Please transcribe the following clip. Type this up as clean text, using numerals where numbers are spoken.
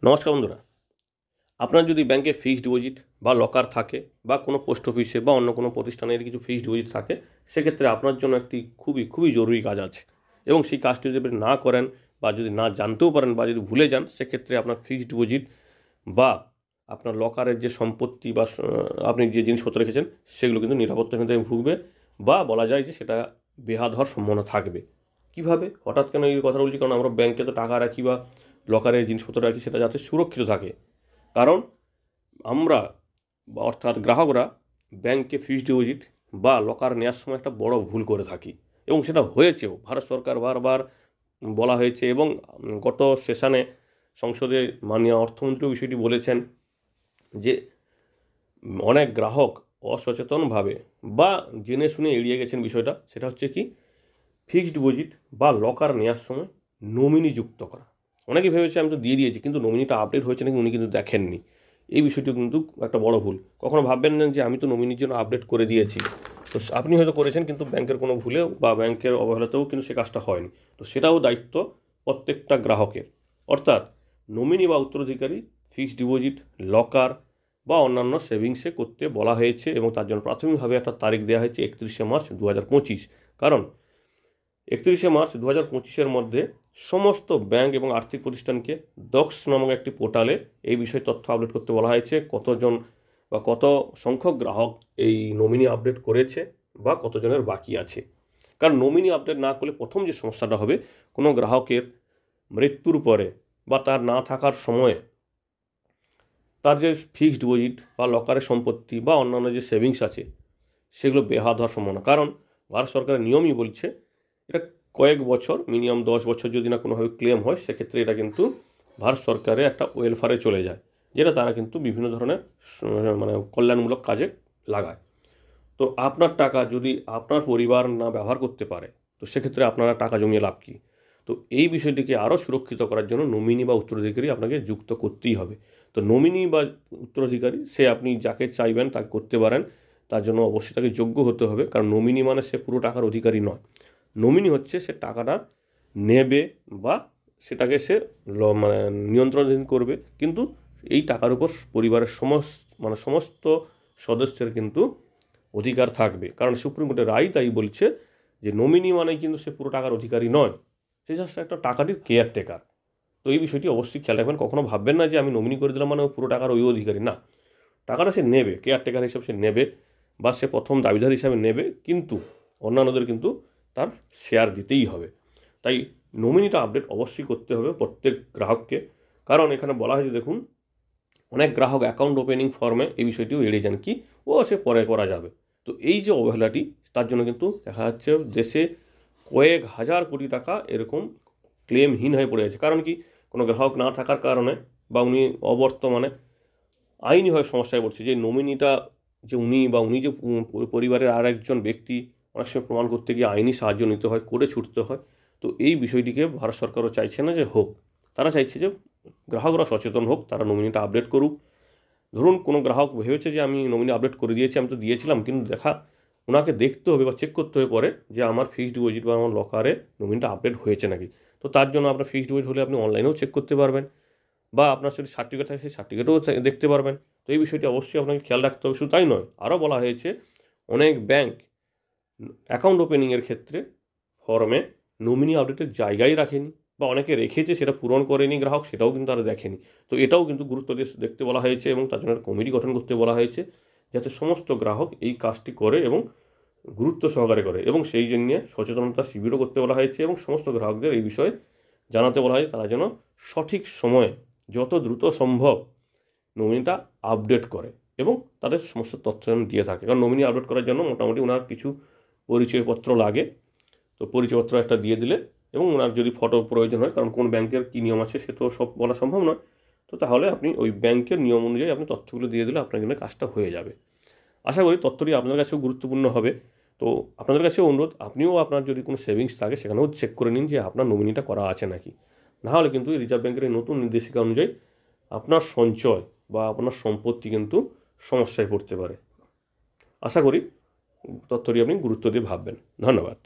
নমস্কার বন্ধুরা, আপনার যদি ব্যাংকে ফিক্সড ডিপোজিট বা লকার থাকে বা কোনো পোস্ট অফিসে বা অন্য কোনো প্রতিষ্ঠানের কিছু ফিক্সড ডিপোজিট থাকে, সেক্ষেত্রে আপনার জন্য একটি খুবই জরুরি কাজ আছে। এবং সেই কাজটি যদি আপনি না করেন বা যদি না জানতেও পারেন বা যদি ভুলে যান, সেক্ষেত্রে আপনার ফিক্সড ডিপোজিট বা আপনার লকারের যে সম্পত্তি বা আপনি যে জিনিসপত্র রেখেছেন সেগুলো কিন্তু নিরাপত্তাহীনতায় থেকে ভুগবে বা বলা যায় যে সেটা বেহাত হওয়ার সম্ভাবনা থাকবে। কিভাবে হঠাৎ কেন এই কথা বলছি? কারণ আমরা ব্যাংকে তো টাকা রাখি বা লকারে জিনিসপত্র রাখি, সেটা যাতে সুরক্ষিত থাকে। কারণ আমরা অর্থাৎ গ্রাহকরা ব্যাংকে ফিক্সড ডিপোজিট বা লকার নেওয়ার সময় একটা বড় ভুল করে থাকি, এবং সেটা হয়েছেও। ভারত সরকার বারবার বলা হয়েছে এবং গত সেশনে সংসদে মাননীয় অর্থমন্ত্রীও বিষয়টি বলেছেন যে অনেক গ্রাহক অসচেতনভাবে বা জেনে শুনে এড়িয়ে গেছেন বিষয়টা। সেটা হচ্ছে কি, ফিক্সড ডিপোজিট বা লকার নেওয়ার সময় নমিনি যুক্ত করা। অনেকে ভেবেছে আমি তো দিয়ে দিয়েছি, কিন্তু নমিনিটা আপডেট হয়েছে নাকি উনি কিন্তু দেখেননি। এই বিষয়টি কিন্তু একটা বড় ভুল। কখনো ভাববেন না যে আমি তো নমিনির জন্য আপডেট করে দিয়েছি। তো আপনি হয়তো করেছেন, কিন্তু ব্যাংকের কোনো ভুলেও বা ব্যাংকের অবহেলাতেও কিন্তু সে কাজটা হয়নি। তো সেটাও দায়িত্ব প্রত্যেকটা গ্রাহকের। অর্থাৎ নমিনি বা উত্তরাধিকারী ফিক্সড ডিপোজিট, লকার বা অন্যান্য সেভিংসে করতে বলা হয়েছে, এবং তার জন্য প্রাথমিকভাবে একটা তারিখ দেওয়া হয়েছে 31শে মার্চ 2025। কারণ 31শে মার্চ 2025-এর মধ্যে সমস্ত ব্যাংক এবং আর্থিক প্রতিষ্ঠানকে ডক্স নামক একটি পোর্টালে এই বিষয়ে তথ্য আপডেট করতে বলা হয়েছে। কতজন বা কত সংখ্যক গ্রাহক এই নমিনি আপডেট করেছে বা কতজনের বাকি আছে। কারণ নমিনি আপডেট না করলে প্রথম যে সমস্যাটা হবে, কোনো গ্রাহকের মৃত্যুর পরে বা তার না থাকার সময়ে তার যে ফিক্সড ডিপোজিট বা লকারের সম্পত্তি বা অন্যান্য যে সেভিংস আছে সেগুলো বেহাত হওয়ার সম্ভাবনা। কারণ ভারত সরকারের নিয়মই বলছে এটা কয়েক বছর, মিনিমাম 10 বছর যদি না কোনোভাবে ক্লেম হয়, সেক্ষেত্রে এটা কিন্তু ভারত সরকারের একটা ওয়েলফেয়ারে চলে যায়, যেটা তারা কিন্তু বিভিন্ন ধরনের মানে কল্যাণমূলক কাজে লাগায়। তো আপনার টাকা যদি আপনার পরিবার না ব্যবহার করতে পারে, তো সেক্ষেত্রে আপনারা টাকা জমিয়ে লাভ কী? তো এই বিষয়টিকে আরও সুরক্ষিত করার জন্য নমিনি বা উত্তরাধিকারী আপনাকে যুক্ত করতেই হবে। তো নমিনি বা উত্তরাধিকারী সে আপনি যাকে চাইবেন তাকে করতে পারেন। তার জন্য অবশ্যই তাকে যোগ্য হতে হবে, কারণ নমিনি মানে সে পুরো টাকার অধিকারী নয়। নমিনি হচ্ছে সে টাকাটা নেবে বা সেটাকে সে মানে নিয়ন্ত্রণাধীন করবে, কিন্তু এই টাকার উপর পরিবারের সমস্ত সদস্যের কিন্তু অধিকার থাকবে। কারণ সুপ্রিম কোর্টের রায় তাই বলছে যে নমিনি মানে কিন্তু সে পুরো টাকার অধিকারী নয়, সে জাস্ট একটা টাকাটির কেয়ারটেকার। তো এই বিষয়টি অবশ্যই খেয়াল রাখবেন। কখনো ভাববেন না যে আমি নমিনি করে দিলাম মানে পুরো টাকার ওই অধিকারী না। টাকাটা সে নেবে, কেয়ারটেকার হিসাবে সে নেবে বা সে প্রথম দাবিদার হিসাবে নেবে, কিন্তু অন্যান্যদের কিন্তু তার শেয়ার দিতেই হবে। তাই নমিনিটা আপডেট অবশ্যই করতে হবে প্রত্যেক গ্রাহককে। কারণ এখানে বলা হয়েছে, দেখুন, অনেক গ্রাহক অ্যাকাউন্ট ওপেনিং ফর্মে এই বিষয়টিও এড়িয়ে যান, কি ও সে পরে করা যাবে। তো এই যে অবহেলাটি, তার জন্য কিন্তু দেখা যাচ্ছে দেশে কয়েক হাজার কোটি টাকা এরকম ক্লেমহীন হয়ে পড়ে আছে। কারণ কি, কোনো গ্রাহক না থাকার কারণে বা উনি অবর্তমানে আইনিভাবে সমস্যায় পড়ছে, যে নমিনিটা যে উনি বা উনি যে পরিবারের আর একজন ব্যক্তি, অনেক সময় প্রমাণ করতে গিয়ে আইনি সাহায্য নিতে হয়, করে ছুটতে হয়। তো এই বিষয়টিকে ভারত সরকারও চাইছে না যে হোক। তারা চাইছে যে গ্রাহকরা সচেতন হোক, তারা নমিনিটা আপডেট করুক। ধরুন কোনো গ্রাহক ভেবেছে যে আমি নমিনি আপডেট করে দিয়েছি, আমি তো দিয়েছিলাম, কিন্তু ওনাকে দেখতে হবে বা চেক করতে হবে পরে যে আমার ফিক্সড ডিপোজিট বা আমার লকারে নমিনিটা আপডেট হয়েছে নাকি। তো তার জন্য আপনার ফিক্সড ডিপোজিট হলে আপনি অনলাইনেও চেক করতে পারবেন, বা আপনার যদি সার্টিফিকেট থাকে সেই সার্টিফিকেটও দেখতে পারবেন। তো এই বিষয়টি অবশ্যই আপনাকে খেয়াল রাখতে হবে। শুধু তাই নয়, আরও বলা হয়েছে অনেক ব্যাংক অ্যাকাউন্ট ওপেনিংয়ের ক্ষেত্রে ফর্মে নমিনি আপডেটের জায়গায় রাখেনি, বা অনেকে রেখেছে সেটা পূরণ করেনি গ্রাহক, সেটাও কিন্তু তারা দেখেনি। তো এটাও কিন্তু গুরুত্ব দিয়ে দেখতে বলা হয়েছে, এবং তার জন্য কমিটি গঠন করতে বলা হয়েছে, যাতে সমস্ত গ্রাহক এই কাজটি করে এবং গুরুত্ব সহকারে করে, এবং সেই জন্য সচেতনতা শিবিরও করতে বলা হয়েছে, এবং সমস্ত গ্রাহকদের এই বিষয়ে জানাতে বলা হয়েছে তারা যেন সঠিক সময়ে যত দ্রুত সম্ভব নমিনিটা আপডেট করে এবং তাদের সমস্ত তথ্য দিয়ে থাকে। কারণ নমিনি আপডেট করার জন্য মোটামুটি ওনার কিছু পরিচয়পত্র লাগে। তো পরিচয়পত্র একটা দিয়ে দিলে, এবং ওনার যদি ফটো প্রয়োজন হয়, কারণ কোন ব্যাংকের কী নিয়ম আছে সে তো সব বলা সম্ভব নয়, তো তাহলে আপনি ওই ব্যাংকের নিয়ম অনুযায়ী আপনি তথ্যগুলো দিয়ে দিলে আপনার জন্য কাজটা হয়ে যাবে। আশা করি তথ্যটি আপনার কাছেও গুরুত্বপূর্ণ হবে। তো আপনাদের কাছেও অনুরোধ, আপনিও আপনার যদি কোনো সেভিংস থাকে সেখানেও চেক করে নিন যে আপনার নমিনিটা করা আছে নাকি। নাহলে কিন্তু রিজার্ভ ব্যাংকের এই নতুন নির্দেশিকা অনুযায়ী আপনার সঞ্চয় বা আপনার সম্পত্তি কিন্তু সমস্যায় পড়তে পারে। আশা করি তথ্যটি আপনি গুরুত্ব দিয়ে ভাববেন। ধন্যবাদ।